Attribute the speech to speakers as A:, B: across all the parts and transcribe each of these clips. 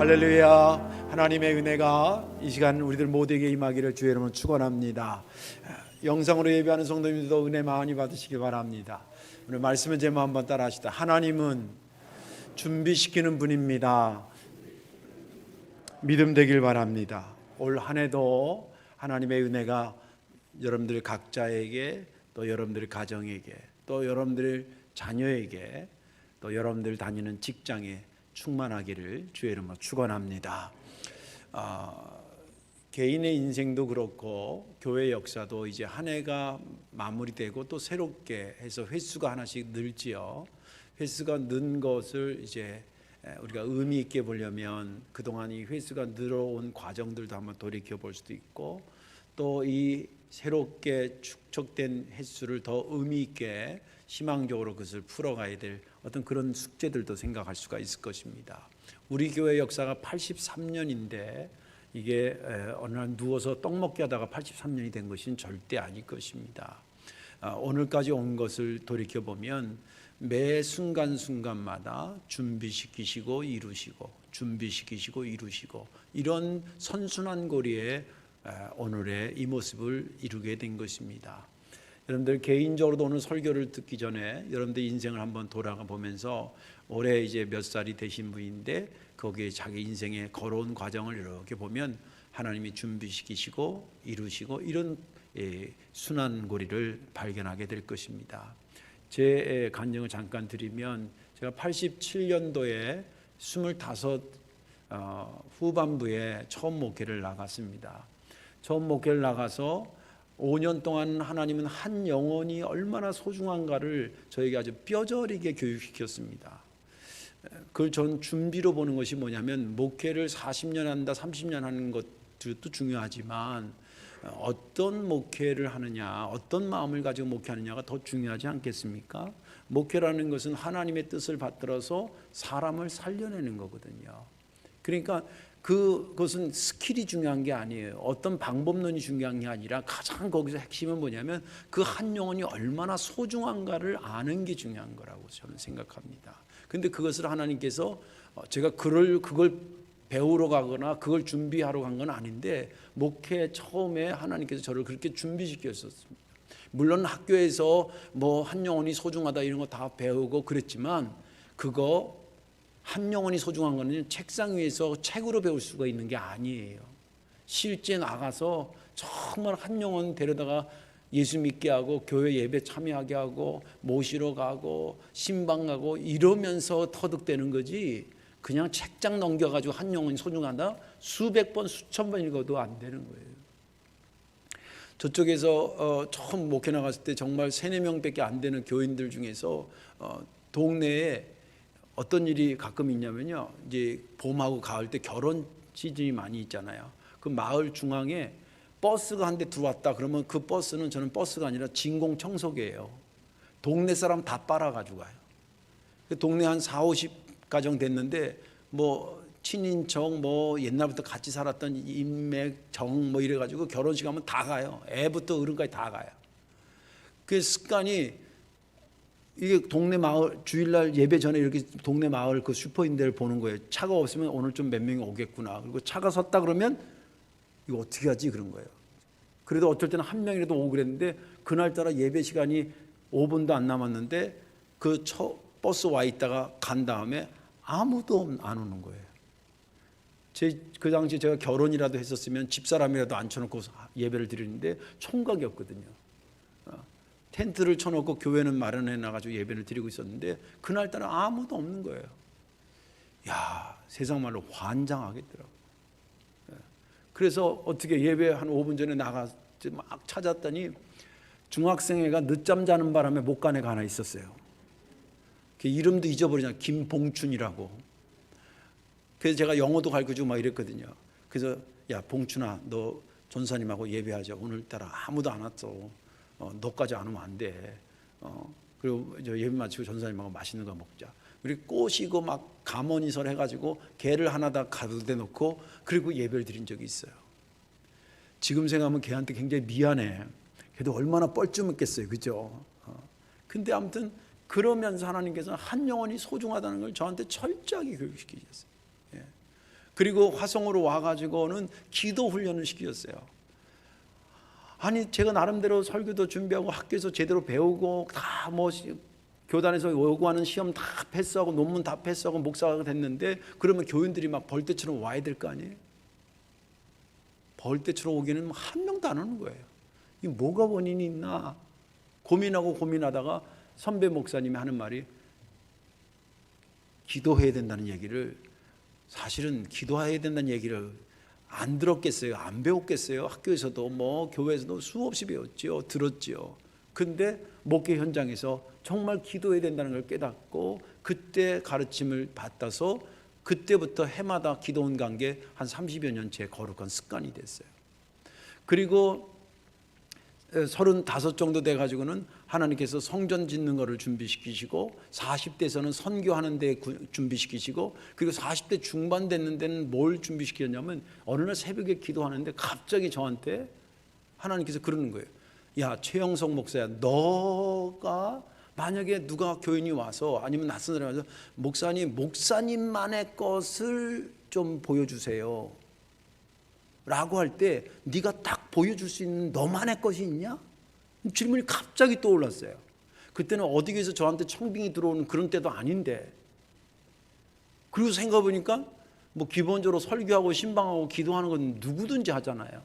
A: 할렐루야. 하나님의 은혜가 이 시간 우리들 모두에게 임하기를 주의 이름으로 축원합니다. 영상으로 예배하는 성도님들도 은혜 많이 받으시기 바랍니다. 오늘 말씀의 제목 한번 따라 하시다. 하나님은 준비시키는 분입니다. 믿음 되길 바랍니다. 올 한 해도 하나님의 은혜가 여러분들 각자에게, 또 여러분들 가정에게, 또 여러분들 자녀에게, 또 여러분들 다니는 직장에 충만하기를 주의 이름으로 축원합니다. 개인의 인생도 그렇고 교회 역사도 이제 한 해가 마무리되고 또 새롭게 해서 횟수가 하나씩 늘지요. 횟수가 는 것을 이제 우리가 의미 있게 보려면 그동안 이 횟수가 늘어온 과정들도 한번 돌이켜 볼 수도 있고, 또 이 새롭게 축적된 횟수를 더 의미 있게 희망적으로 그것을 풀어가야 될 어떤 그런 숙제들도 생각할 수가 있을 것입니다. 우리 교회 역사가 83년인데 이게 어느 날 누워서 떡 먹기 하다가 83년이 된 것은 절대 아닐 것입니다. 오늘까지 온 것을 돌이켜보면 매 순간순간마다 준비시키시고 이루시고, 준비시키시고 이루시고, 이런 선순환 고리에 오늘의 이 모습을 이루게 된 것입니다. 여러분들 개인적으로도 오늘 설교를 듣기 전에 여러분들 인생을 한번 돌아가 보면서 올해 이제 몇 살이 되신 분인데 거기에 자기 인생에 걸어온 과정을 이렇게 보면 하나님이 준비시키시고 이루시고 이런 순환고리를 발견하게 될 것입니다. 제 간증을 잠깐 드리면, 제가 87년도에 25 후반부에 처음 목회를 나갔습니다. 처음 목회를 나가서 5년 동안 하나님은 한 영혼이 얼마나 소중한가를 저에게 아주 뼈저리게 교육시켰습니다. 그걸 전 준비로 보는 것이 뭐냐면, 목회를 40년 한다, 30년 하는 것도 중요하지만 어떤 목회를 하느냐, 어떤 마음을 가지고 목회하느냐가 더 중요하지 않겠습니까? 목회라는 것은 하나님의 뜻을 받들어서 사람을 살려내는 거거든요. 그러니까 그것은 스킬이 중요한 게 아니에요. 어떤 방법론이 중요한 게 아니라 가장 거기서 핵심은 뭐냐면 그 한 영혼이 얼마나 소중한가를 아는 게 중요한 거라고 저는 생각합니다. 근데 그것을 하나님께서, 제가 그걸 배우러 가거나 그걸 준비하러 간 건 아닌데, 목회 처음에 하나님께서 저를 그렇게 준비시켰었습니다. 물론 학교에서 뭐 한 영혼이 소중하다 이런 거 다 배우고 그랬지만, 그거 한 영혼이 소중한 거는 책상 위에서 책으로 배울 수가 있는 게 아니에요. 실제 나가서 정말 한 영혼 데려다가 예수 믿게 하고 교회 예배 참여하게 하고 모시러 가고 신방 가고 이러면서 터득되는 거지, 그냥 책장 넘겨가지고 한 영혼이 소중하다 수백 번 수천 번 읽어도 안 되는 거예요. 저쪽에서 처음 목회 나갔을 때 정말 3-4명밖에 안 되는 교인들 중에서 동네에 어떤 일이 가끔 있냐면요, 이제 봄하고 가을 때 결혼 시즌이 많이 있잖아요. 그 마을 중앙에 버스가 한 대 들어왔다 그러면 그 버스는, 저는 버스가 아니라 진공청소기예요. 동네 사람 다 빨아가지고 가요. 그 동네 한 40-50가정 됐는데 뭐 친인척 뭐 옛날부터 같이 살았던 인맥 정 뭐 이래가지고 결혼식 하면 다 가요. 애부터 어른까지 다 가요. 그 습관이, 이게 동네 마을 주일날 예배 전에 이렇게 동네 마을 그 슈퍼인데를 보는 거예요. 차가 없으면 오늘 좀 몇 명이 오겠구나. 그리고 차가 섰다 그러면 이거 어떻게 하지 그런 거예요. 그래도 어쩔 때는 한 명이라도 오고 그랬는데, 그날따라 예배 시간이 5분도 안 남았는데 그 버스 와 있다가 간 다음에 아무도 안 오는 거예요. 그 당시 제가 결혼이라도 했었으면 집사람이라도 앉혀놓고 예배를 드리는데 총각이었거든요. 텐트를 쳐놓고 교회는 마련해 놔가지고 예배를 드리고 있었는데 그날따라 아무도 없는 거예요. 야, 세상 말로 환장하겠더라고요. 그래서 어떻게 예배 한 5분 전에 나가서 막 찾았더니 중학생애가 늦잠 자는 바람에 못 간 애가 하나 있었어요. 그 이름도 잊어버리잖아요. 김봉춘이라고. 그래서 제가 영어도 가르쳐주고 막 이랬거든요. 그래서 야, 봉춘아, 너 전사님하고 예배하자. 오늘따라 아무도 안 왔어. 너까지 안 오면 안 돼. 그리고 예배 마치고 전사님하고 맛있는 거 먹자. 우리 꼬시고 막 감언이설 해가지고 개를 하나 다 가두대 놓고 그리고 예배를 드린 적이 있어요. 지금 생각하면 걔한테 굉장히 미안해. 걔도 얼마나 뻘쭘했겠어요, 그죠? 근데 아무튼 그러면서 하나님께서는 한 영혼이 소중하다는 걸 저한테 철저하게 교육시키셨어요. 그리고 화성으로 와가지고는 기도 훈련을 시켰어요. 아니 제가 나름대로 설교도 준비하고 학교에서 제대로 배우고 다 뭐 교단에서 요구하는 시험 다 패스하고 논문 다 패스하고 목사가 됐는데, 그러면 교인들이 막 벌떼처럼 와야 될 거 아니에요? 벌떼처럼 오기는 한 명도 안 오는 거예요. 이 뭐가 원인이 있나 고민하다가 선배 목사님이 하는 말이, 기도해야 된다는 얘기를, 사실은 기도해야 된다는 얘기를 안 들었겠어요? 안 배웠겠어요? 학교에서도 뭐 교회에서도 수없이 배웠지요, 들었지요. 근데 목회 현장에서 정말 기도해야 된다는 걸 깨닫고 그때 가르침을 받아서 그때부터 해마다 기도원 관계 한 30여 년째 거룩한 습관이 됐어요. 그리고 35 정도 돼가지고는 하나님께서 성전 짓는 거를 준비시키시고, 40대에서는 선교하는 데 준비시키시고, 그리고 40대 중반 됐는 데는 뭘 준비시켰냐면, 어느 날 새벽에 기도하는데 갑자기 저한테 하나님께서 그러는 거예요. 야, 최영석 목사야, 너가 만약에 누가 교인이 와서 아니면 낯선 사람이 와서 목사님만의 것을 좀 보여주세요 라고 할 때, 네가 딱 보여줄 수 있는 너만의 것이 있냐? 질문이 갑자기 떠올랐어요. 그때는 어디에서 저한테 청빙이 들어오는 그런 때도 아닌데, 그리고 생각해보니까 뭐 기본적으로 설교하고 신방하고 기도하는 건 누구든지 하잖아요.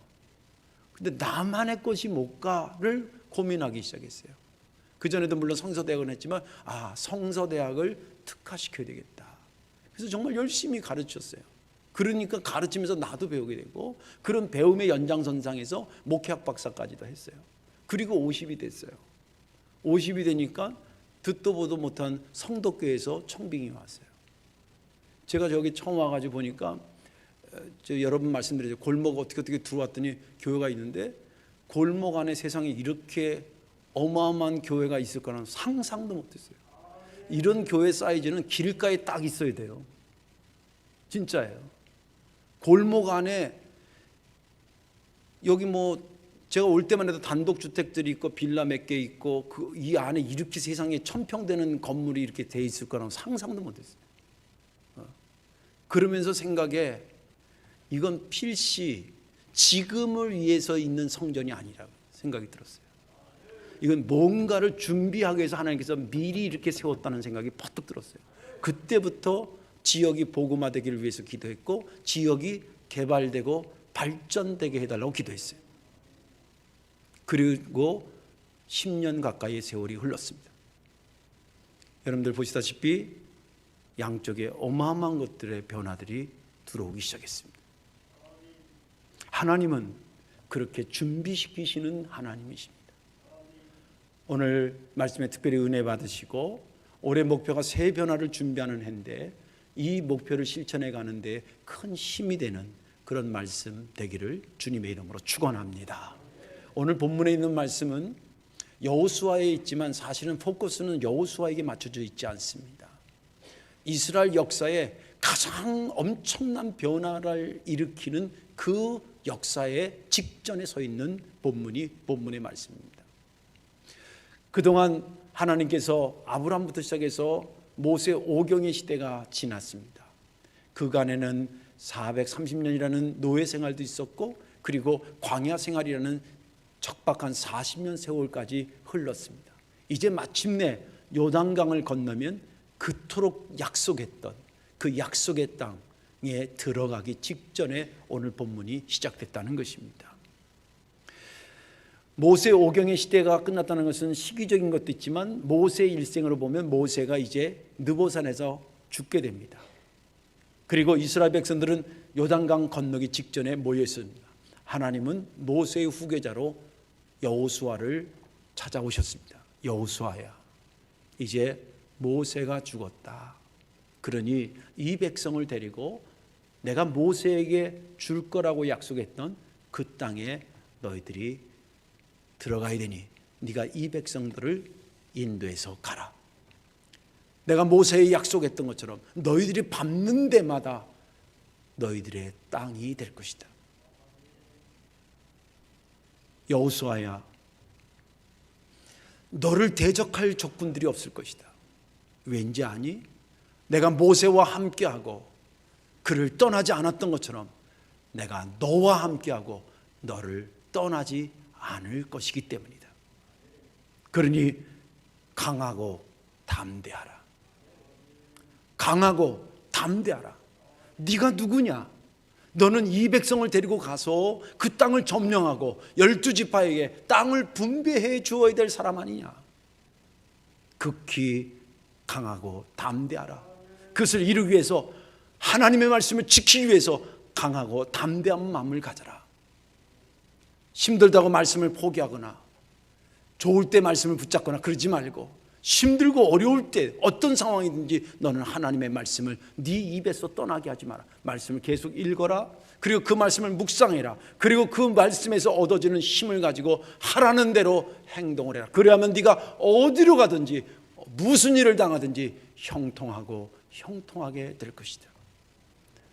A: 근데 나만의 것이 뭘까를 고민하기 시작했어요. 그전에도 물론 성서대학을 했지만, 성서대학을 특화시켜야 되겠다. 그래서 정말 열심히 가르쳤어요. 그러니까 가르치면서 나도 배우게 되고, 그런 배움의 연장선상에서 목회학 박사까지도 했어요. 그리고 50이 됐어요. 50이 되니까 듣도 보도 못한 성덕교회에서 청빙이 왔어요. 제가 저기 처음 와가지고 보니까, 여러분 말씀드렸죠. 골목 어떻게 들어왔더니 교회가 있는데, 골목 안에 세상에 이렇게 어마어마한 교회가 있을 거는 상상도 못했어요. 이런 교회 사이즈는 길가에 딱 있어야 돼요. 진짜예요. 골목 안에, 여기 뭐 제가 올 때만 해도 단독주택들이 있고 빌라 몇 개 있고, 이 안에 이렇게 세상에 1000평 되는 건물이 이렇게 돼 있을 거라고 상상도 못했어요. 그러면서 생각에, 이건 필시 지금을 위해서 있는 성전이 아니라고 생각이 들었어요. 이건 뭔가를 준비하기 위해서 하나님께서 미리 이렇게 세웠다는 생각이 퍼뜩 들었어요. 그때부터 지역이 복음화되기를 위해서 기도했고, 지역이 개발되고 발전되게 해달라고 기도했어요. 그리고 10년 가까이의 세월이 흘렀습니다. 여러분들 보시다시피 양쪽에 어마어마한 것들의 변화들이 들어오기 시작했습니다. 하나님은 그렇게 준비시키시는 하나님이십니다. 오늘 말씀에 특별히 은혜 받으시고, 올해 목표가 새 변화를 준비하는 해인데, 이 목표를 실천해 가는데 큰 힘이 되는 그런 말씀 되기를 주님의 이름으로 축원합니다. 오늘 본문에 있는 말씀은 여호수아에 있지만, 사실은 포커스는 여호수아에게 맞춰져 있지 않습니다. 이스라엘 역사에 가장 엄청난 변화를 일으키는 그 역사의 직전에 서 있는 본문의 말씀입니다. 그동안 하나님께서 아브라함부터 시작해서 모세 오경의 시대가 지났습니다. 그간에는 430년이라는 노예 생활도 있었고, 그리고 광야 생활이라는 척박한 40년 세월까지 흘렀습니다. 이제 마침내 요단강을 건너면 그토록 약속했던 그 약속의 땅에 들어가기 직전에 오늘 본문이 시작됐다는 것입니다. 모세 오경의 시대가 끝났다는 것은 시기적인 것도 있지만, 모세의 일생으로 보면 모세가 이제 느보산에서 죽게 됩니다. 그리고 이스라엘 백성들은 요단강 건너기 직전에 모여 있습니다. 하나님은 모세의 후계자로 여호수아를 찾아오셨습니다. 여호수아야, 이제 모세가 죽었다. 그러니 이 백성을 데리고 내가 모세에게 줄 거라고 약속했던 그 땅에 너희들이 들어가야 되니 네가 이 백성들을 인도해서 가라. 내가 모세에 약속했던 것처럼 너희들이 밟는 데마다 너희들의 땅이 될 것이다. 여호수아야, 너를 대적할 적군들이 없을 것이다. 왠지 아니? 내가 모세와 함께하고 그를 떠나지 않았던 것처럼 내가 너와 함께하고 너를 떠나지 않을 것이기 때문이다. 그러니 강하고 담대하라. 강하고 담대하라. 네가 누구냐? 너는 이 백성을 데리고 가서 그 땅을 점령하고 12지파에게 땅을 분배해 주어야 될 사람 아니냐? 극히 강하고 담대하라. 그것을 이루기 위해서, 하나님의 말씀을 지키기 위해서 강하고 담대한 마음을 가져라. 힘들다고 말씀을 포기하거나 좋을 때 말씀을 붙잡거나 그러지 말고, 힘들고 어려울 때 어떤 상황이든지 너는 하나님의 말씀을 네 입에서 떠나게 하지 마라. 말씀을 계속 읽어라. 그리고 그 말씀을 묵상해라. 그리고 그 말씀에서 얻어지는 힘을 가지고 하라는 대로 행동을 해라. 그래야만 네가 어디로 가든지 무슨 일을 당하든지 형통하게 될 것이다.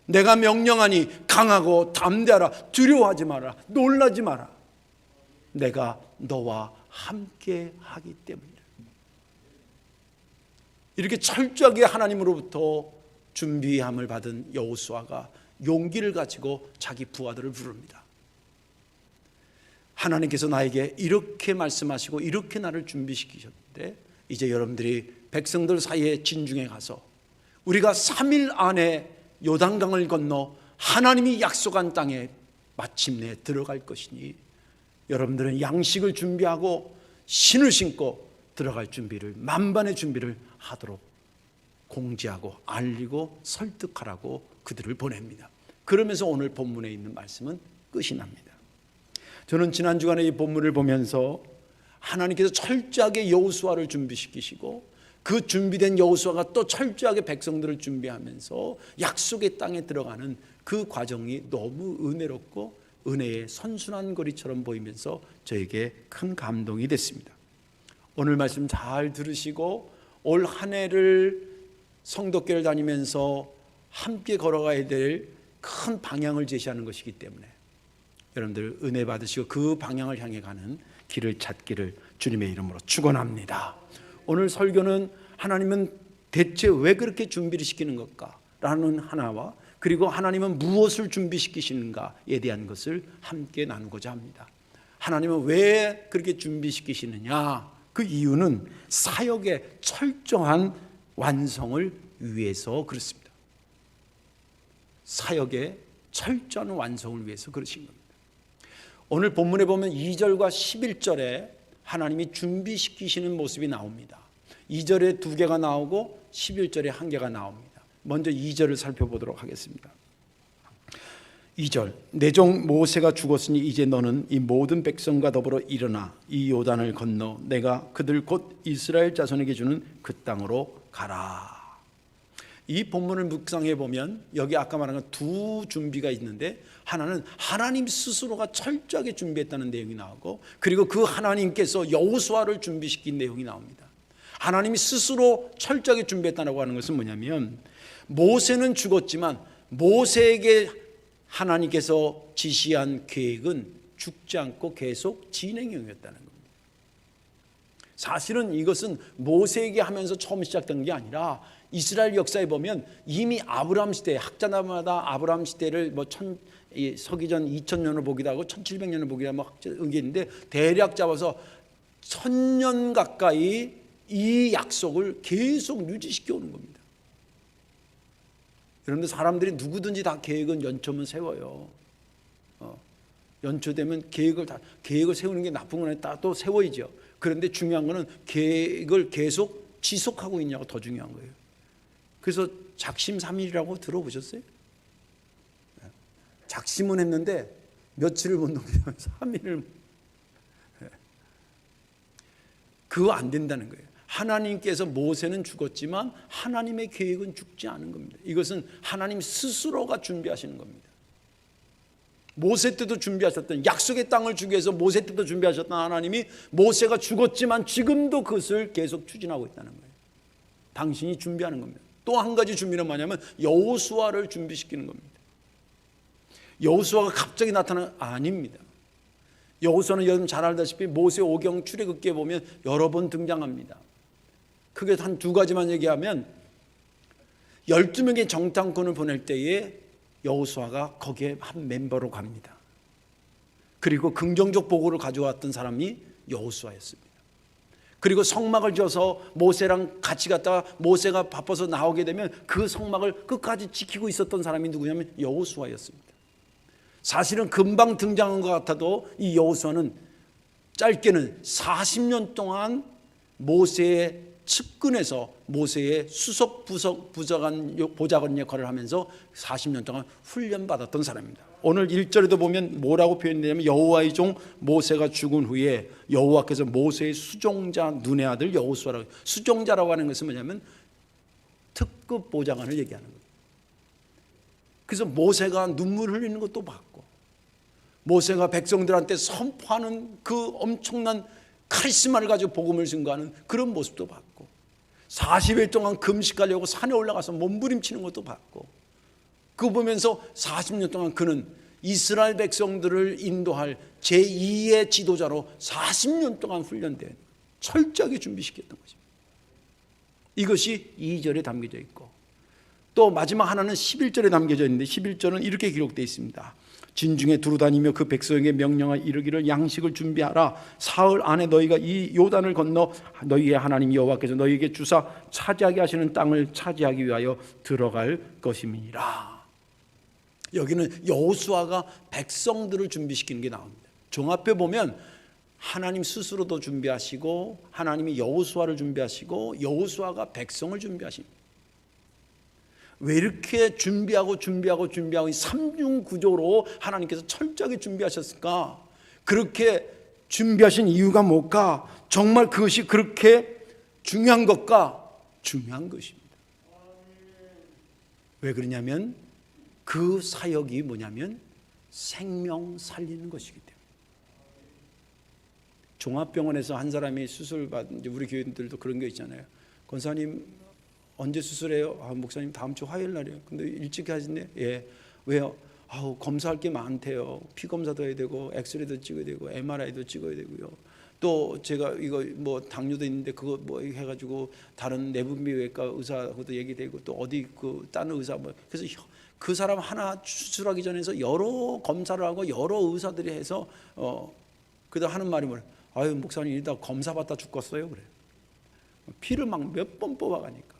A: 내가 명령하니 강하고 담대하라. 두려워하지 마라. 놀라지 마라. 내가 너와 함께 하기 때문이다. 이렇게 철저하게 하나님으로부터 준비함을 받은 여호수아가 용기를 가지고 자기 부하들을 부릅니다. 하나님께서 나에게 이렇게 말씀하시고 이렇게 나를 준비시키셨는데, 이제 여러분들이 백성들 사이에 진중에 가서 우리가 3일 안에 요단강을 건너 하나님이 약속한 땅에 마침내 들어갈 것이니 여러분들은 양식을 준비하고 신을 신고 들어갈 준비를, 만반의 준비를 하도록 공지하고 알리고 설득하라고 그들을 보냅니다. 그러면서 오늘 본문에 있는 말씀은 끝이 납니다. 저는 지난 주간에 이 본문을 보면서 하나님께서 철저하게 여호수아를 준비시키시고 그 준비된 여호수아가 또 철저하게 백성들을 준비하면서 약속의 땅에 들어가는 그 과정이 너무 은혜롭고 은혜의 선순환 거리처럼 보이면서 저에게 큰 감동이 됐습니다. 오늘 말씀 잘 들으시고 올 한 해를 성도교를 다니면서 함께 걸어가야 될 큰 방향을 제시하는 것이기 때문에 여러분들 은혜 받으시고 그 방향을 향해 가는 길을 찾기를 주님의 이름으로 축원합니다. 오늘 설교는 하나님은 대체 왜 그렇게 준비를 시키는 것까라는 하나와, 그리고 하나님은 무엇을 준비시키시는가에 대한 것을 함께 나누고자 합니다. 하나님은 왜 그렇게 준비시키시느냐? 그 이유는 사역의 철저한 완성을 위해서 그렇습니다. 사역의 철저한 완성을 위해서 그러신 겁니다. 오늘 본문에 보면 2절과 11절에 하나님이 준비시키시는 모습이 나옵니다. 2절에 2개가 나오고 11절에 1개가 나옵니다. 먼저 2절을 살펴보도록 하겠습니다. 2절, 내 종 모세가 죽었으니 이제 너는 이 모든 백성과 더불어 일어나 이 요단을 건너 내가 그들 곧 이스라엘 자손에게 주는 그 땅으로 가라. 이 본문을 묵상해 보면 여기 아까 말한 두 준비가 있는데, 하나는 하나님 스스로가 철저하게 준비했다는 내용이 나오고, 그리고 그 하나님께서 여호수아를 준비시킨 내용이 나옵니다. 하나님이 스스로 철저하게 준비했다고 하는 것은 뭐냐면, 모세는 죽었지만 모세에게 하나님께서 지시한 계획은 죽지 않고 계속 진행형이었다는 겁니다. 사실은 이것은 모세에게 하면서 처음 시작된 게 아니라 이스라엘 역사에 보면 이미 아브라함 시대, 학자마다 아브라함 시대를 서기전 2000년을 보기도 하고 1700년을 보기도 하고 의견인데, 대략 잡아서 1000년 가까이 이 약속을 계속 유지시켜 오는 겁니다. 여러분들, 사람들이 누구든지 다 계획은 연초면 세워요. 연초되면 계획을 세우는 게 나쁜 건 아니라 또 세워야죠. 그런데 중요한 거는 계획을 계속 지속하고 있냐고 더 중요한 거예요. 그래서 작심삼일이라고 들어보셨어요? 작심은 했는데 며칠을 못 넘기면 3일을, 그거 안 된다는 거예요. 하나님께서 모세는 죽었지만 하나님의 계획은 죽지 않은 겁니다. 이것은 하나님 스스로가 준비하시는 겁니다. 모세 때도 준비하셨던, 약속의 땅을 주기 위해서 모세 때도 준비하셨던 하나님이 모세가 죽었지만 지금도 그것을 계속 추진하고 있다는 거예요. 당신이 준비하는 겁니다. 또 한 가지 준비는 뭐냐면 여호수아를 준비시키는 겁니다. 여호수아가 갑자기 나타나는 아닙니다. 여호수아는 여러분 잘 알다시피 모세 오경 출애굽기에 보면 여러 번 등장합니다. 크게 한 두 가지만 얘기하면 12명의 정탐꾼을 보낼 때에 여호수아가 거기에 한 멤버로 갑니다. 그리고 긍정적 보고를 가져왔던 사람이 여호수아였습니다. 그리고 성막을 지어서 모세랑 같이 갔다가 모세가 바빠서 나오게 되면 그 성막을 끝까지 지키고 있었던 사람이 누구냐면 여호수아였습니다. 사실은 금방 등장한 것 같아도 이 여호수아는 짧게는 40년 동안 모세의 측근에서 모세의 수석 보좌관 역할을 하면서 40년 동안 훈련받았던 사람입니다. 오늘 1절에도 보면 뭐라고 표현되냐면 여호와의 종 모세가 죽은 후에 여호와께서 모세의 수종자 눈의 아들 여호수아라고, 수종자라고 하는 것은 뭐냐면 특급 보좌관을 얘기하는 거예요. 그래서 모세가 눈물 흘리는 것도 봤고, 모세가 백성들한테 선포하는 그 엄청난 카리스마를 가지고 복음을 증거하는 그런 모습도 봤고, 40일 동안 금식하려고 산에 올라가서 몸부림치는 것도 봤고, 그거 보면서 40년 동안 그는 이스라엘 백성들을 인도할 제2의 지도자로 40년 동안 훈련된, 철저하게 준비시켰던 것입니다. 이것이 2절에 담겨져 있고, 또 마지막 하나는 11절에 담겨져 있는데 11절은 이렇게 기록되어 있습니다. 진중에 두루다니며 그 백성에게 명령하여 이르기를 양식을 준비하라. 사흘 안에 너희가 이 요단을 건너 너희의 하나님 여호와께서 너희에게 주사 차지하게 하시는 땅을 차지하기 위하여 들어갈 것임이니라. 여기는 여호수아가 백성들을 준비시키는 게 나옵니다. 종합해 보면 하나님 스스로도 준비하시고 하나님이 여호수아를 준비하시고 여호수아가 백성을 준비하십니다. 왜 이렇게 준비하고 이 삼중 구조로 하나님께서 철저하게 준비하셨을까? 그렇게 준비하신 이유가 뭘까? 정말 그것이 그렇게 중요한 것까? 중요한 것입니다. 왜 그러냐면 그 사역이 뭐냐면 생명 살리는 것이기 때문에. 종합병원에서 한 사람이 수술 받은, 우리 교인들도 그런 게 있잖아요. 권사님 언제 수술해요? 아, 목사님 다음 주 화요일 날이에요. 근데 일찍 하시네. 예. 왜요? 아우, 검사할 게 많대요. 피 검사도 해야 되고 엑스레이도 찍어야 되고 MRI도 찍어야 되고요. 또 제가 이거 뭐 당뇨도 있는데 그거 뭐 해가지고 다른 내분비외과 의사하고도 얘기되고 또 어디 그 다른 의사 뭐, 그래서 그 사람 하나 수술하기 전에서 여러 검사를 하고 여러 의사들이 해서 그다 하는 말이 뭐래? 아유, 목사님 이러다 검사 받다 죽겠어요. 그래. 피를 막 몇 번 뽑아가니까.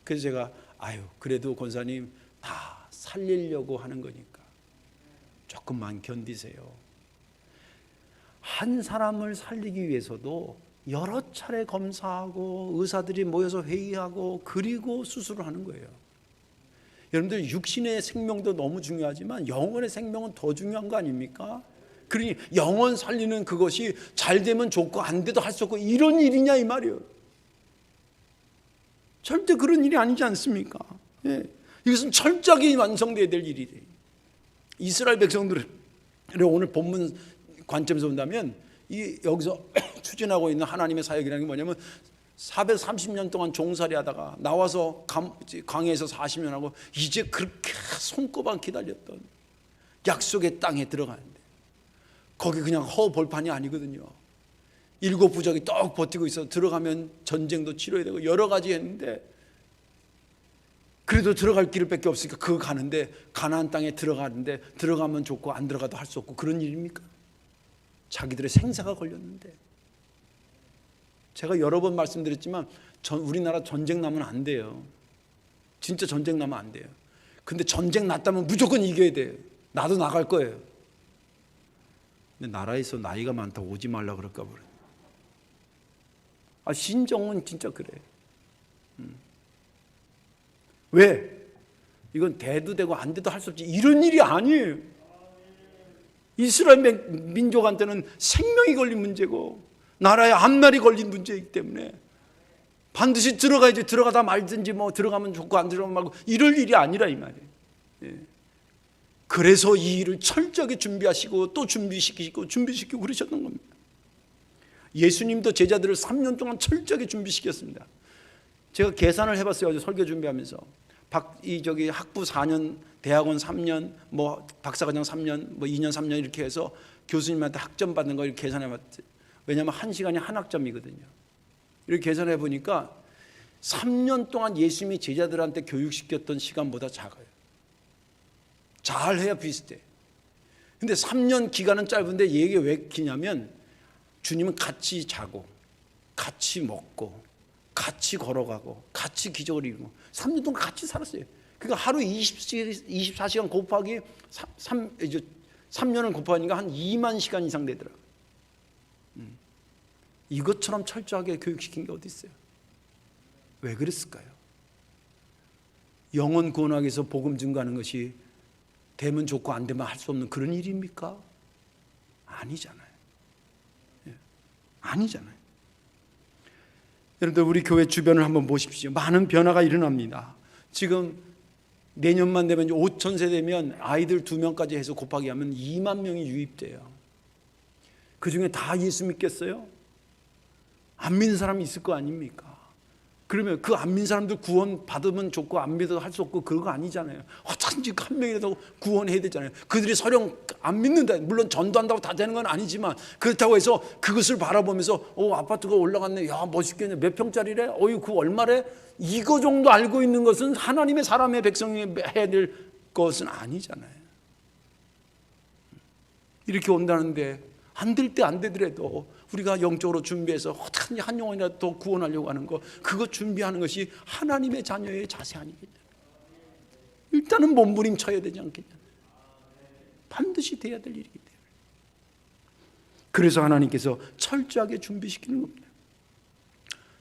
A: 그래서 제가 아유, 그래도 권사님 다 살리려고 하는 거니까 조금만 견디세요. 한 사람을 살리기 위해서도 여러 차례 검사하고 의사들이 모여서 회의하고 그리고 수술을 하는 거예요. 여러분들 육신의 생명도 너무 중요하지만 영혼의 생명은 더 중요한 거 아닙니까? 그러니 영혼 살리는 그것이 잘 되면 좋고 안 돼도 할 수 없고 이런 일이냐 이 말이에요. 절대 그런 일이 아니지 않습니까? 예. 이것은 철저하게 완성되어야 될 일이래요. 이스라엘 백성들을 오늘 본문 관점에서 본다면 여기서 추진하고 있는 하나님의 사역이라는 게 뭐냐면 430년 동안 종살이 하다가 나와서 광야에서 40년 하고 이제 그렇게 손꼽아 기다렸던 약속의 땅에 들어가는데 거기 그냥 허벌판이 아니거든요. 7 부족이 떡 버티고 있어. 들어가면 전쟁도 치러야 되고 여러 가지 했는데 그래도 들어갈 길을 밖에 없으니까 그거 가는데 가나안 땅에 들어가는데 들어가면 좋고 안 들어가도 할 수 없고 그런 일입니까? 자기들의 생사가 걸렸는데. 제가 여러 번 말씀드렸지만 우리나라 전쟁 나면 안 돼요. 진짜 전쟁 나면 안 돼요. 근데 전쟁 났다면 무조건 이겨야 돼요. 나도 나갈 거예요. 근데 나라에서 나이가 많다고 오지 말라 그럴까 보래. 아, 신정은 진짜 그래. 왜? 이건 돼도 되고 안 돼도 할 수 없지. 이런 일이 아니에요. 이스라엘 민족한테는 생명이 걸린 문제고 나라의 앞날이 걸린 문제이기 때문에 반드시 들어가야지. 들어가다 말든지 뭐 들어가면 좋고 안 들어가면 말고 이럴 일이 아니라 이 말이에요. 예. 그래서 이 일을 철저하게 준비하시고 또 준비시키고 그러셨던 겁니다. 예수님도 제자들을 3년 동안 철저하게 준비시켰습니다. 제가 계산을 해봤어요. 설교 준비하면서 학부 4년, 대학원 3년, 뭐 박사과정 3년, 뭐 2년 3년 이렇게 해서 교수님한테 학점 받는 거 이렇게 계산해봤어요. 왜냐하면 1시간이 한 학점이거든요. 이렇게 계산해 보니까 3년 동안 예수님이 제자들한테 교육시켰던 시간보다 작아요. 잘해야 비슷해. 근데 3년 기간은 짧은데 이게 왜 기냐면 주님은 같이 자고 같이 먹고 같이 걸어가고 같이 기적을 이루고 3년 동안 같이 살았어요. 그러니까 하루 24시간 곱하기 3년을 곱하니까 한 2만 시간 이상 되더라고요. 이것처럼 철저하게 교육시킨 게 어디 있어요? 왜 그랬을까요? 영혼 구원하기 위해서 복음 증거하는 것이 되면 좋고 안 되면 할 수 없는 그런 일입니까? 아니잖아요. 아니잖아요. 여러분들 우리 교회 주변을 한번 보십시오. 많은 변화가 일어납니다. 지금 내년만 되면 5천 세대면 아이들 2명까지 해서 곱하기 하면 2만 명이 유입돼요. 그 중에 다 예수 믿겠어요? 안 믿는 사람이 있을 거 아닙니까? 그러면 그 안 믿는 사람들 구원 받으면 좋고 안 믿어도 할 수 없고 그런 거 아니잖아요. 어쩐지 한 명이라도 구원해야 되잖아요. 그들이 설령 안 믿는다, 물론 전도한다고 다 되는 건 아니지만 그렇다고 해서 그것을 바라보면서 아파트가 올라갔네, 야 멋있겠네, 몇 평짜리래, 어이 그 얼마래, 이거 정도 알고 있는 것은 하나님의 사람의 백성이 해야 될 것은 아니잖아요. 이렇게 온다는데 안 될 때 안 되더라도 우리가 영적으로 준비해서 어떻게 한 영혼이라도 더 구원하려고 하는 거, 그거 준비하는 것이 하나님의 자녀의 자세 아니겠냐. 일단은 몸부림쳐야 되지 않겠냐. 반드시 돼야 될 일이기 때문에. 그래서 하나님께서 철저하게 준비시키는 겁니다.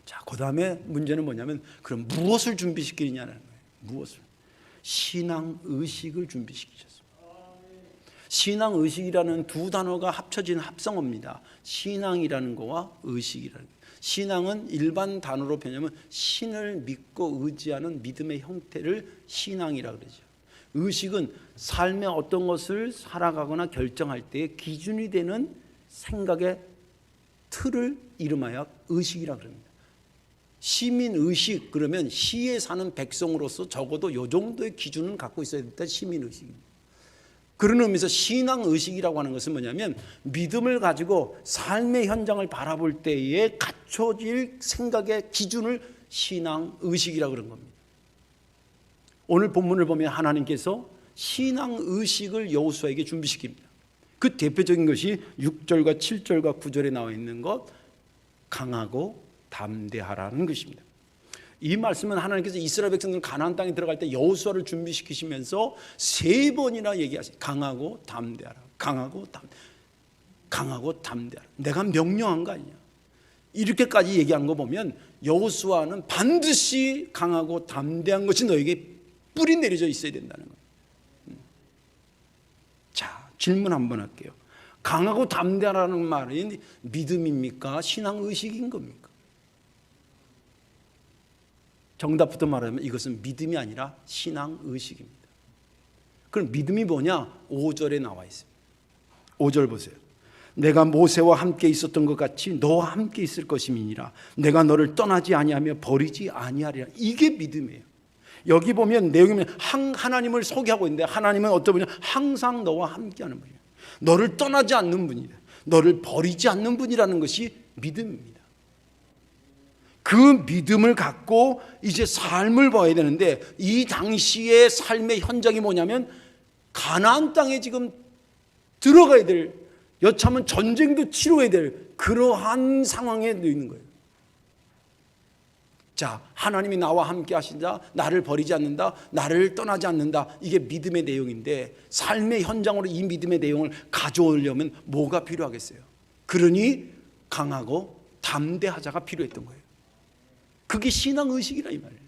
A: 자, 그 다음에 문제는 뭐냐면 그럼 무엇을 준비시키느냐는 거예요. 무엇을? 신앙의식을 준비시키셨습니다. 신앙의식이라는 두 단어가 합쳐진 합성어입니다. 신앙이라는 거와 의식이라는 거. 신앙은 일반 단어로 표현하면 신을 믿고 의지하는 믿음의 형태를 신앙이라고 그러죠. 의식은 삶의 어떤 것을 살아가거나 결정할 때 기준이 되는 생각의 틀을 이름하여 의식이라고 합니다. 시민의식 그러면 시에 사는 백성으로서 적어도 이 정도의 기준은 갖고 있어야 된다. 시민의식입니다. 그런 의미에서 신앙의식이라고 하는 것은 뭐냐면 믿음을 가지고 삶의 현장을 바라볼 때에 갖춰질 생각의 기준을 신앙의식이라고 그런 겁니다. 오늘 본문을 보면 하나님께서 신앙의식을 여호수아에게 준비시킵니다. 그 대표적인 것이 6절과 7절과 9절에 나와 있는 것, 강하고 담대하라는 것입니다. 이 말씀은 하나님께서 이스라엘 백성들 가나안 땅에 들어갈 때 여호수아를 준비시키시면서 3번이나 얘기하세요. 강하고 담대하라. 강하고 담대하라. 내가 명령한 거 아니냐. 이렇게까지 얘기한 거 보면 여호수아는 반드시 강하고 담대한 것이 너에게 뿌리 내려져 있어야 된다는 거예요. 자, 질문 한번 할게요. 강하고 담대하라는 말은 믿음입니까? 신앙의식인 겁니까? 정답부터 말하면 이것은 믿음이 아니라 신앙의식입니다. 그럼 믿음이 뭐냐? 5절에 나와 있습니다. 5절 보세요. 내가 모세와 함께 있었던 것 같이 너와 함께 있을 것임이니라. 내가 너를 떠나지 아니하며 버리지 아니하리라. 이게 믿음이에요. 여기 보면 내용이 하나님을 소개하고 있는데 하나님은 어떤 분이냐? 항상 너와 함께하는 분이에요. 너를 떠나지 않는 분이다. 너를 버리지 않는 분이라는 것이 믿음입니다. 그 믿음을 갖고 이제 삶을 봐야 되는데 이 당시의 삶의 현장이 뭐냐면 가나안 땅에 지금 들어가야 될, 여차하면 전쟁도 치러야 될 그러한 상황에 놓여 있는 거예요. 자, 하나님이 나와 함께 하신다, 나를 버리지 않는다, 나를 떠나지 않는다. 이게 믿음의 내용인데 삶의 현장으로 이 믿음의 내용을 가져오려면 뭐가 필요하겠어요? 그러니 강하고 담대하자가 필요했던 거예요. 그게 신앙의식이라 이 말이에요.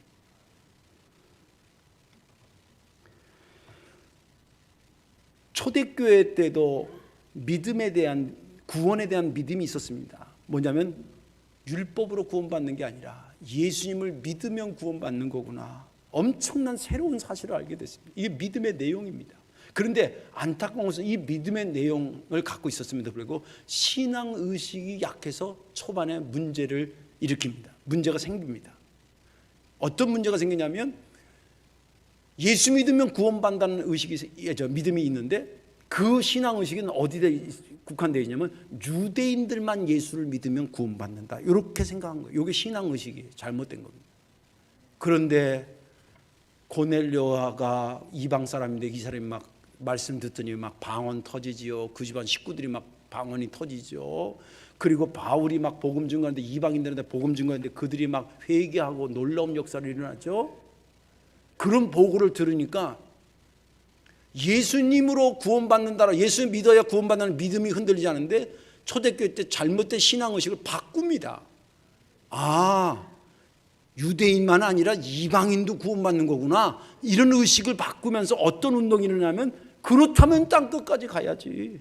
A: 초대교회 때도 믿음에 대한, 구원에 대한 믿음이 있었습니다. 뭐냐면 율법으로 구원받는 게 아니라 예수님을 믿으면 구원받는 거구나. 엄청난 새로운 사실을 알게 됐습니다. 이게 믿음의 내용입니다. 그런데 안타까운 것은 이 믿음의 내용을 갖고 있었음에도 불구하고 신앙의식이 약해서 초반에 문제를 일으킵니다. 문제가 생깁니다. 어떤 문제가 생기냐면 예수 믿으면 구원받는다는 의식이, 믿음이 있는데 그 신앙의식은 어디에 국한되어 있냐면 유대인들만 예수를 믿으면 구원받는다. 이렇게 생각한 거예요. 이게 신앙의식이 잘못된 겁니다. 그런데 고넬료가 이방 사람인데 이 사람이 막 말씀 듣더니 막 방언 터지지요. 그 집안 식구들이 막 방언이 터지죠. 그리고 바울이 막 복음 증거하는데, 이방인들한테 복음 증거하는데 그들이 막 회개하고 놀라운 역사를 일어나죠. 그런 보고를 들으니까 예수님으로 구원받는다라, 예수 믿어야 구원받는 믿음이 흔들리지 않는데 초대교회 때 잘못된 신앙의식을 바꿉니다. 아, 유대인만 아니라 이방인도 구원받는 거구나, 이런 의식을 바꾸면서 어떤 운동이 일어나면, 그렇다면 땅끝까지 가야지.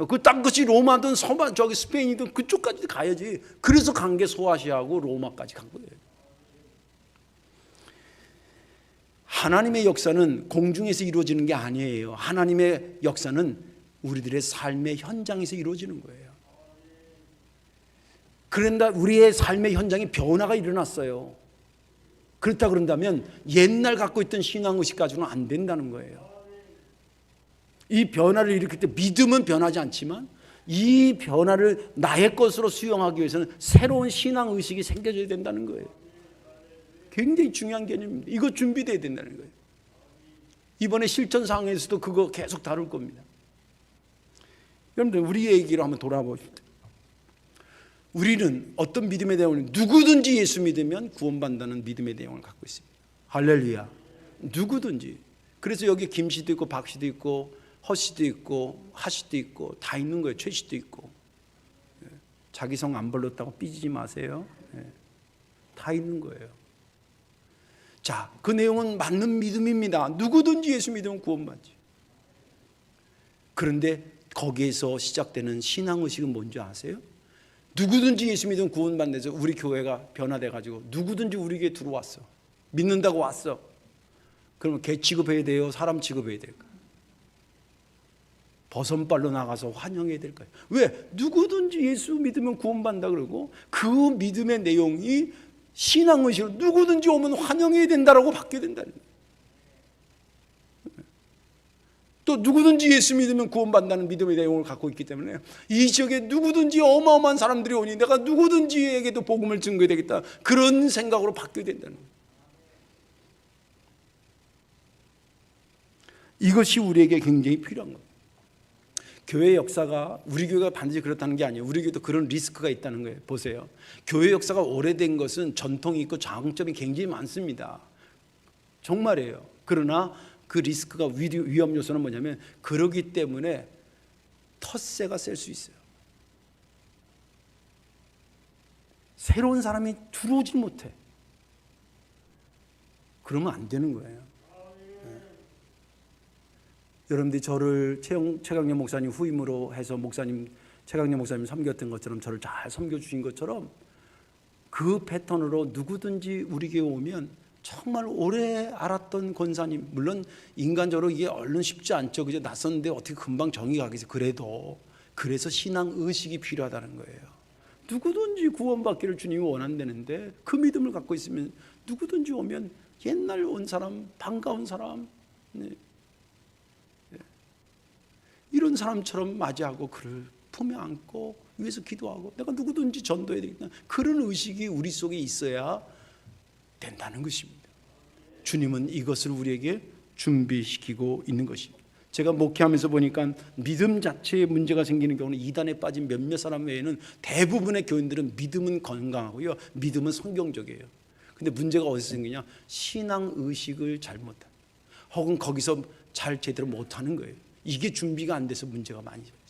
A: 그 땅끝이 로마든 서만 저기 스페인이든 그쪽까지 가야지. 그래서 간 게 소아시아하고 로마까지 간 거예요. 하나님의 역사는 공중에서 이루어지는 게 아니에요. 하나님의 역사는 우리들의 삶의 현장에서 이루어지는 거예요. 그런데 우리의 삶의 현장에 변화가 일어났어요. 그렇다 그런다면 옛날 갖고 있던 신앙의식 가지고는 안 된다는 거예요. 이 변화를 일으킬 때 믿음은 변하지 않지만 이 변화를 나의 것으로 수용하기 위해서는 새로운 신앙의식이 생겨져야 된다는 거예요. 굉장히 중요한 개념입니다. 이거 준비돼야 된다는 거예요. 이번에 실전상에서도 그거 계속 다룰 겁니다. 여러분들, 우리의 얘기로 한번 돌아보십시오. 우리는 어떤 믿음의 내용을, 누구든지 예수 믿으면 구원받는다는 믿음의 내용을 갖고 있습니다. 할렐루야. 누구든지. 그래서 여기 김 씨도 있고 박 씨도 있고 허 씨도 있고 하 씨도 있고 다 있는 거예요. 최 씨도 있고. 자기 성 안 불렀다고 삐지지 마세요. 다 있는 거예요. 자, 그 내용은 맞는 믿음입니다. 누구든지 예수 믿으면 구원받지. 그런데 거기에서 시작되는 신앙의식은 뭔지 아세요? 누구든지 예수 믿으면 구원받는 데서 우리 교회가 변화돼가지고 누구든지 우리 교회에 들어왔어. 믿는다고 왔어. 그러면 개 취급해야 돼요? 사람 취급해야 될까요? 버선발로 나가서 환영해야 될까요? 왜? 누구든지 예수 믿으면 구원받는다 그러고 그 믿음의 내용이 신앙의식으로 누구든지 오면 환영해야 된다라고 바뀌어야 된다는 거예요. 또 누구든지 예수 믿으면 구원받는다는 믿음의 내용을 갖고 있기 때문에 이 지역에 누구든지 어마어마한 사람들이 오니 내가 누구든지에게도 복음을 증거해야 되겠다, 그런 생각으로 바뀌어야 된다는 거예요. 이것이 우리에게 굉장히 필요한 거예요. 교회 역사가, 우리 교회가 반드시 그렇다는 게 아니에요. 우리 교회도 그런 리스크가 있다는 거예요. 보세요. 교회 역사가 오래된 것은 전통이 있고 장점이 굉장히 많습니다. 정말이에요. 그러나 그 리스크가, 위험 요소는 뭐냐면, 그러기 때문에 텃세가 셀 수 있어요. 새로운 사람이 들어오지 못해. 그러면 안 되는 거예요. 여러분들이 저를 최강렬 목사님 후임으로 해서 최강렬 목사님 섬겼던 것처럼 저를 잘 섬겨주신 것처럼 그 패턴으로 누구든지 우리 교회 오면 정말 오래 알았던 권사님, 물론 인간적으로 이게 얼른 쉽지 않죠. 그죠? 낯섰는데 어떻게 금방 정이 가겠어요. 그래서 신앙의식이 필요하다는 거예요. 누구든지 구원받기를 주님이 원한다는데 그 믿음을 갖고 있으면 누구든지 오면 옛날 온 사람, 반가운 사람, 이런 사람처럼 맞이하고 그를 품에 안고 위에서 기도하고 내가 누구든지 전도해야 되겠다, 그런 의식이 우리 속에 있어야 된다는 것입니다. 주님은 이것을 우리에게 준비시키고 있는 것입니다. 제가 목회하면서 보니까 믿음 자체에 문제가 생기는 경우는 이단에 빠진 몇몇 사람 외에는 대부분의 교인들은 믿음은 건강하고요, 믿음은 성경적이에요. 근데 문제가 어디서 생기냐? 신앙의식을 잘못한, 혹은 거기서 잘 제대로 못하는 거예요. 이게 준비가 안 돼서 문제가 많이 생겨요.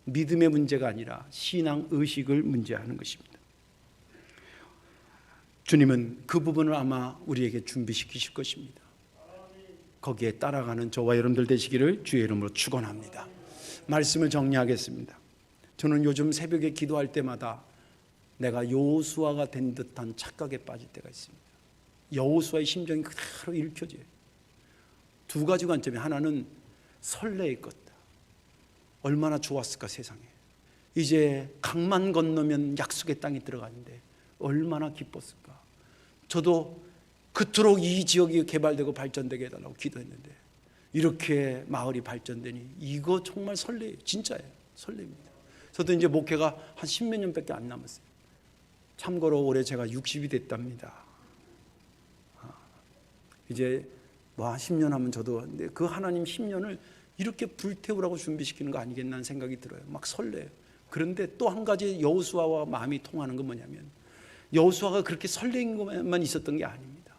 A: 믿음의 문제가 아니라 신앙의식을 문제하는 것입니다. 주님은 그 부분을 아마 우리에게 준비시키실 것입니다. 거기에 따라가는 저와 여러분들 되시기를 주의 이름으로 축원합니다. 말씀을 정리하겠습니다. 저는 요즘 새벽에 기도할 때마다 내가 여호수아가 된 듯한 착각에 빠질 때가 있습니다. 여호수아의 심정이 그대로 읽혀져요. 두 가지 관점이, 하나는 설레했겠다. 얼마나 좋았을까 세상에. 이제 강만 건너면 약속의 땅에 들어가는데 얼마나 기뻤을까. 저도 그토록 이 지역이 개발되고 발전되게 해달라고 기도했는데 이렇게 마을이 발전되니 이거 정말 설레요. 진짜예요. 설렙니다. 저도 이제 목회가 한 10몇 년밖에 안 남았어요. 참고로 올해 제가 60이 됐답니다. 이제 뭐 한 10년 하면 저도, 근데 그 하나님 10년을 이렇게 불태우라고 준비시키는 거 아니겠나 하는 생각이 들어요. 막 설레요. 그런데 또 한 가지 여호수아와 마음이 통하는 건 뭐냐면, 여호수아가 그렇게 설레인 것만 있었던 게 아닙니다.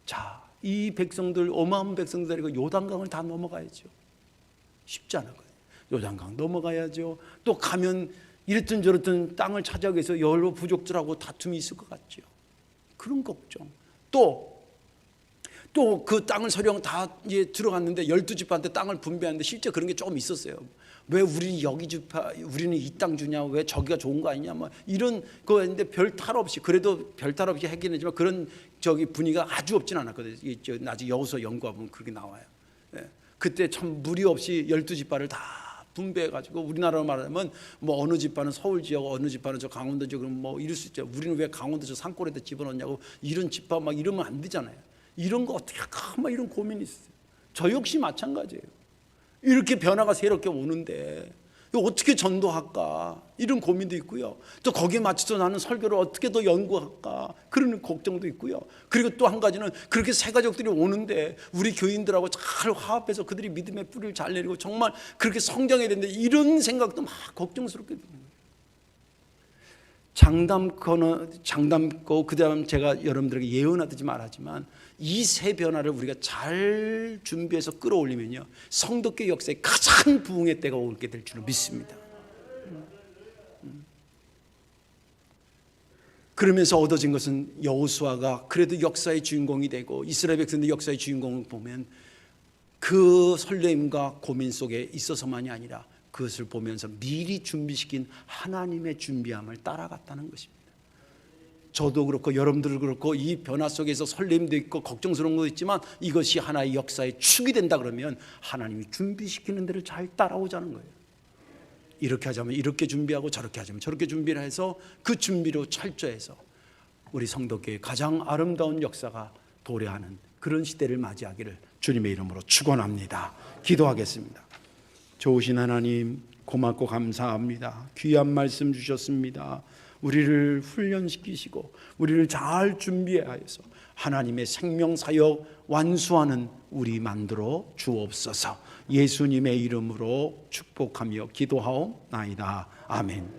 A: 자, 이 백성들, 어마어마한 백성들 데리고 요단강을 다 넘어가야죠. 쉽지 않을 거예요. 요단강 넘어가야죠. 또 가면 이랬든 저랬든 땅을 차지하기 위해서 여러 부족들하고 다툼이 있을 것 같죠. 그런 걱정. 또 그 땅을 서령 다 이제 들어갔는데 12지파한테 땅을 분배하는데 실제 그런 게 조금 있었어요. 왜 우리는 여기 지파, 우리는 이 땅 주냐, 왜 저기가 좋은 거 아니냐, 뭐 이런 거였는데 별 탈 없이, 그래도 별 탈 없이 하긴 했지만 그런 분위기가 아주 없진 않았거든요. 나중에 여호수아 연구해 보면 그렇게 나와요. 예. 그때 참 무리 없이 12지파를 다 분배해가지고, 우리나라로 말하면 뭐 어느 지파는 서울 지역, 어느 지파는 저 강원도 지역, 뭐 이럴 수 있죠. 우리는 왜 강원도 저 산골에다 집어넣냐고, 이런 지파 막 이러면 안 되잖아요. 이런 거 어떻게 할까, 막 이런 고민이 있어요. 저 역시 마찬가지예요. 이렇게 변화가 새롭게 오는데 어떻게 전도할까, 이런 고민도 있고요. 또 거기에 맞춰서 나는 설교를 어떻게 더 연구할까, 그런 걱정도 있고요. 그리고 또 한 가지는 그렇게 새 가족들이 오는데 우리 교인들하고 잘 화합해서 그들이 믿음의 뿌리를 잘 내리고 정말 그렇게 성장해야 되는데, 이런 생각도 막 걱정스럽게 드는 거예요. 장담코 그다음 제가 여러분들에게 예언하듯이 말하지만, 이 새 변화를 우리가 잘 준비해서 끌어올리면요, 성도교 역사에 가장 부흥의 때가 오게 될 줄을 믿습니다. 그러면서 얻어진 것은 여호수아가 그래도 역사의 주인공이 되고 이스라엘 백성들 역사의 주인공을 보면 그 설렘과 고민 속에 있어서만이 아니라 그것을 보면서 미리 준비시킨 하나님의 준비함을 따라갔다는 것입니다. 저도 그렇고 여러분들도 그렇고 이 변화 속에서 설렘도 있고 걱정스러운 것도 있지만, 이것이 하나의 역사의 축이 된다 그러면 하나님이 준비시키는 대로 잘 따라오자는 거예요. 이렇게 하자면 이렇게 준비하고 저렇게 하자면 저렇게 준비를 해서 그 준비로 철저해서 우리 성도교회의 가장 아름다운 역사가 도래하는 그런 시대를 맞이하기를 주님의 이름으로 축원합니다. 기도하겠습니다. 좋으신 하나님, 고맙고 감사합니다. 귀한 말씀 주셨습니다. 우리를 훈련시키시고 우리를 잘 준비하여서 하나님의 생명사역 완수하는 우리 만들어 주옵소서. 예수님의 이름으로 축복하며 기도하옵나이다. 아멘.